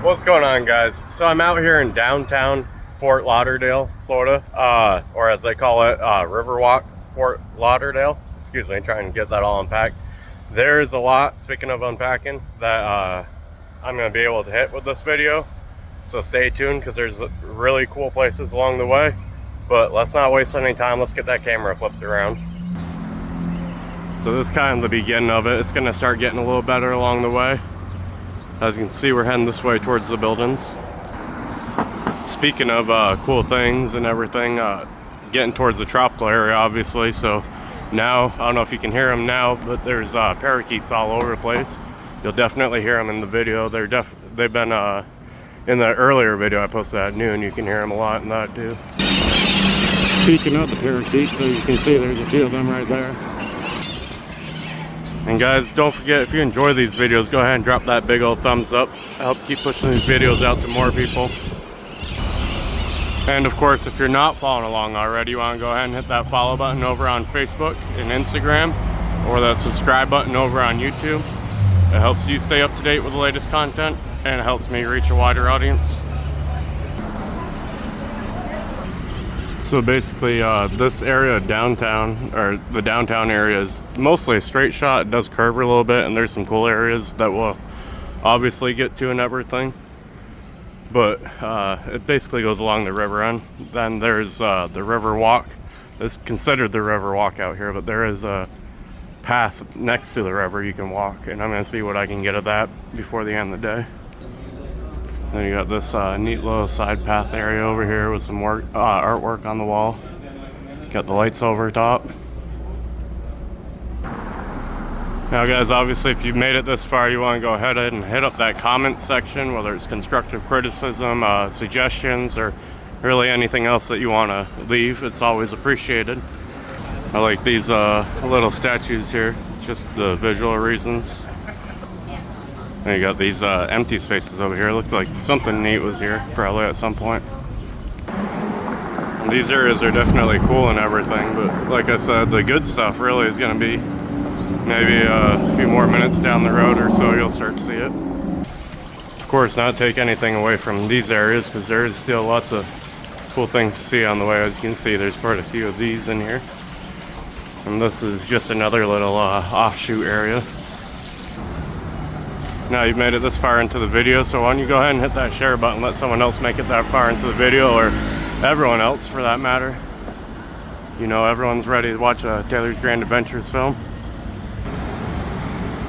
What's going on, guys? So I'm out here in downtown Fort Lauderdale, Florida, or as they call it, Riverwalk, Fort Lauderdale. Excuse me, trying to get that all unpacked. There's a lot, speaking of unpacking, that I'm going to be able to hit with this video. So stay tuned because there's really cool places along the way. But let's not waste any time. Let's get that camera flipped around. So this is kind of the beginning of it. It's going to start getting a little better along the way. As you can see, we're heading this way towards the buildings. Speaking of cool things and everything, getting towards the tropical area, obviously. So now, I don't know if you can hear them now, but there's parakeets all over the place. You'll definitely hear them in the video. They've been in the earlier video I posted at noon. You can hear them a lot in that too. Speaking of the parakeets, so you can see there's a few of them right there. And guys, don't forget, if you enjoy these videos, go ahead and drop that big old thumbs up. Help keep pushing these videos out to more people. And of course, if you're not following along already, you want to go ahead and hit that follow button over on Facebook and Instagram, or that subscribe button over on YouTube. It helps you stay up to date with the latest content, and it helps me reach a wider audience. So basically, this area downtown, or the downtown area, is mostly a straight shot. It does curve a little bit, and there's some cool areas that we'll obviously get to and everything. But it basically goes along the river end. Then there's the river walk. It's considered the river walk out here, but there is a path next to the river you can walk, and I'm going to see what I can get of that before the end of the day. Then you got this neat little side path area over here with some artwork on the wall. Got the lights over top. Now guys, obviously if you've made it this far, you want to go ahead and hit up that comment section, whether it's constructive criticism, suggestions, or really anything else that you want to leave. It's always appreciated. I like these little statues here, just the visual reasons. And you got these empty spaces over here. Looks like something neat was here, probably at some point. And these areas are definitely cool and everything, but like I said, the good stuff really is going to be maybe a few more minutes down the road or so you'll start to see it. Of course, not take anything away from these areas, because there is still lots of cool things to see on the way. As you can see, there's quite a few of these in here. And this is just another little offshoot area. Now you've made it this far into the video, so why don't you go ahead and hit that share button, let someone else make it that far into the video, or everyone else for that matter. You know, everyone's ready to watch a Taylor's Grand Adventures film.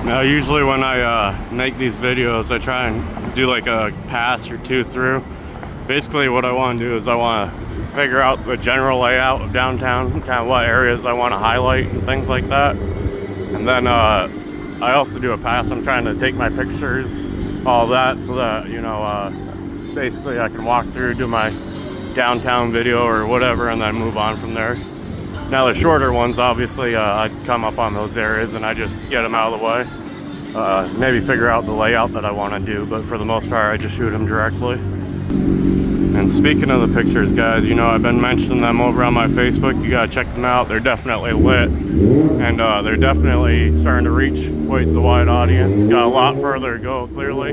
Now usually when I make these videos, I try and do like a pass or two through. Basically what I want to do is I want to figure out the general layout of downtown, kind of what areas I want to highlight and things like that. And then I also do a pass. I'm trying to take my pictures, all that, so that, you know, basically I can walk through, do my downtown video or whatever, and then move on from there. Now the shorter ones, obviously, I come up on those areas and I just get them out of the way. Maybe figure out the layout that I want to do, but for the most part, I just shoot them directly. And speaking of the pictures, guys, you know, I've been mentioning them over on my Facebook. You gotta check them out. They're definitely lit, and they're definitely starting to reach quite the wide audience. Got a lot further to go, clearly,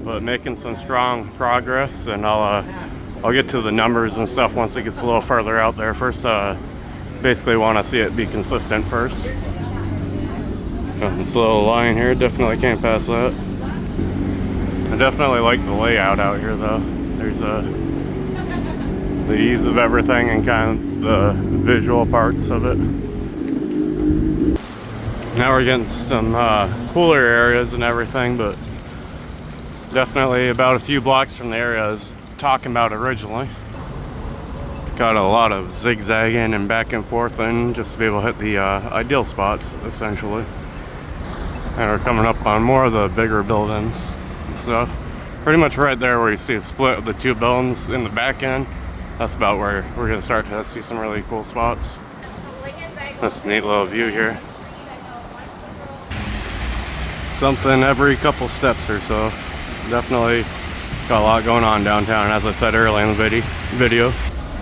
but making some strong progress. And I'll get to the numbers and stuff once it gets a little further out there. First, basically want to see it be consistent first. This little line here, definitely can't pass that. I definitely like the layout out here, though. There's the ease of everything and kind of the visual parts of it. Now we're getting some cooler areas and everything, but definitely about a few blocks from the area I was talking about originally. Got a lot of zigzagging and back and forth and just to be able to hit the ideal spots, essentially. And we're coming up on more of the bigger buildings and stuff. Pretty much right there where you see a split of the two buildings in the back end. That's about where we're going to start to see some really cool spots. That's a neat little view here. Something every couple steps or so. Definitely got a lot going on downtown, as I said earlier in the video.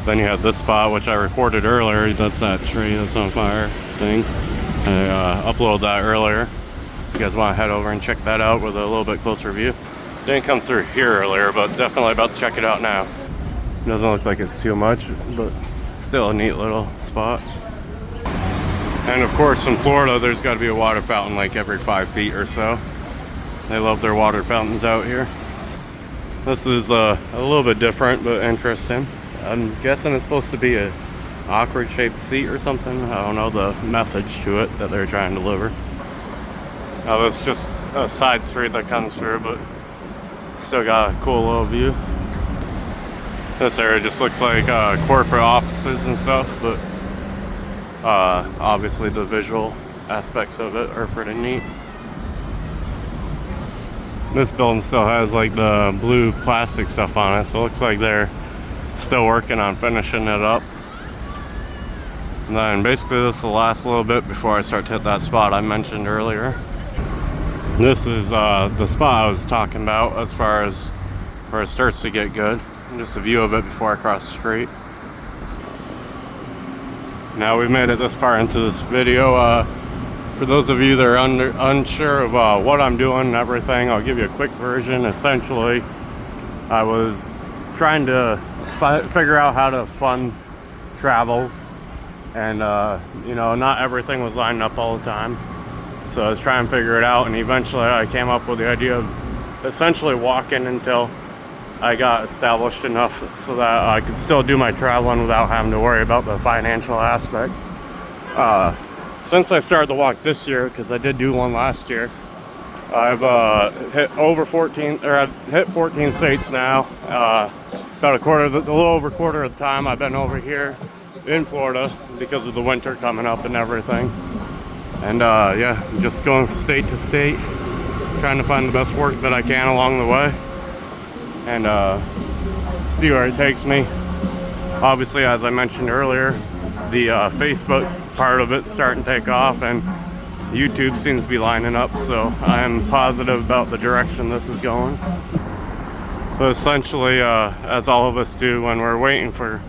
Then you have this spot, which I recorded earlier. That's that tree that's on fire thing. I uploaded that earlier. If you guys want to head over and check that out with a little bit closer view. Didn't come through here earlier, but definitely about to check it out now. Doesn't look like it's too much, but still a neat little spot. And of course, in Florida, there's got to be a water fountain like every 5 feet or so. They love their water fountains out here. This is a little bit different, but interesting. I'm guessing it's supposed to be a awkward shaped seat or something. I don't know the message to it that they're trying to deliver. Now, it's just a side street that comes through, but still got a cool little view. This area just looks like corporate offices and stuff, but obviously the visual aspects of it are pretty neat. This building still has like the blue plastic stuff on it, so it looks like they're still working on finishing it up. And then basically this is the last little bit before I start to hit that spot I mentioned earlier. This is the spot I was talking about as far as where it starts to get good. And just a view of it before I cross the street. Now we've made it this far into this video. For those of you that are unsure of what I'm doing and everything, I'll give you a quick version. Essentially, I was trying to figure out how to fund travels, and you know, not everything was lined up all the time. So I was trying to figure it out, and eventually I came up with the idea of essentially walking until I got established enough so that I could still do my traveling without having to worry about the financial aspect. Since I started the walk this year, because I did do one last year, I've hit over 14, or I've hit 14 states now. About a little over a quarter of the time I've been over here in Florida because of the winter coming up and everything. And yeah, just going from state to state, trying to find the best work that I can along the way, and see where it takes me. Obviously, as I mentioned earlier, the Facebook part of it's starting to take off, and YouTube seems to be lining up, so I'm positive about the direction this is going. But essentially, as all of us do when we're waiting for,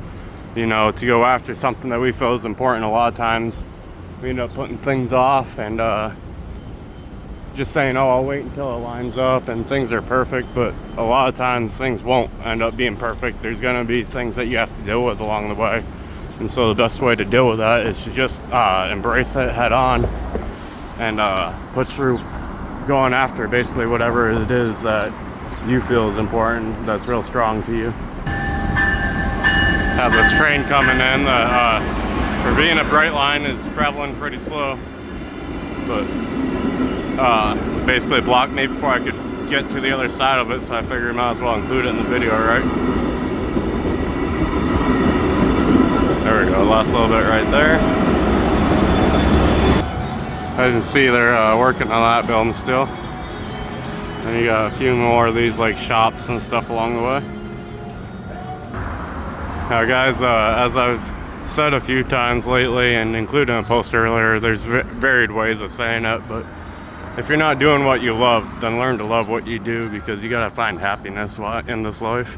you know, to go after something that we feel is important, a lot of times we end up putting things off and just saying, oh, I'll wait until it lines up and things are perfect. But a lot of times things won't end up being perfect. There's going to be things that you have to deal with along the way. And so the best way to deal with that is to just embrace it head on and push through going after basically whatever it is that you feel is important, that's real strong to you. Have this train coming in that for being a bright line is traveling pretty slow, but basically blocked me before I could get to the other side of it, so I figured I might as well include it in the video, right? There we go, last little bit right there. I can see they're working on that building still. And you got a few more of these like shops and stuff along the way. Now guys, as I've said a few times lately, and including a post earlier, there's varied ways of saying it, but if you're not doing what you love, then learn to love what you do, because you gotta find happiness in this life.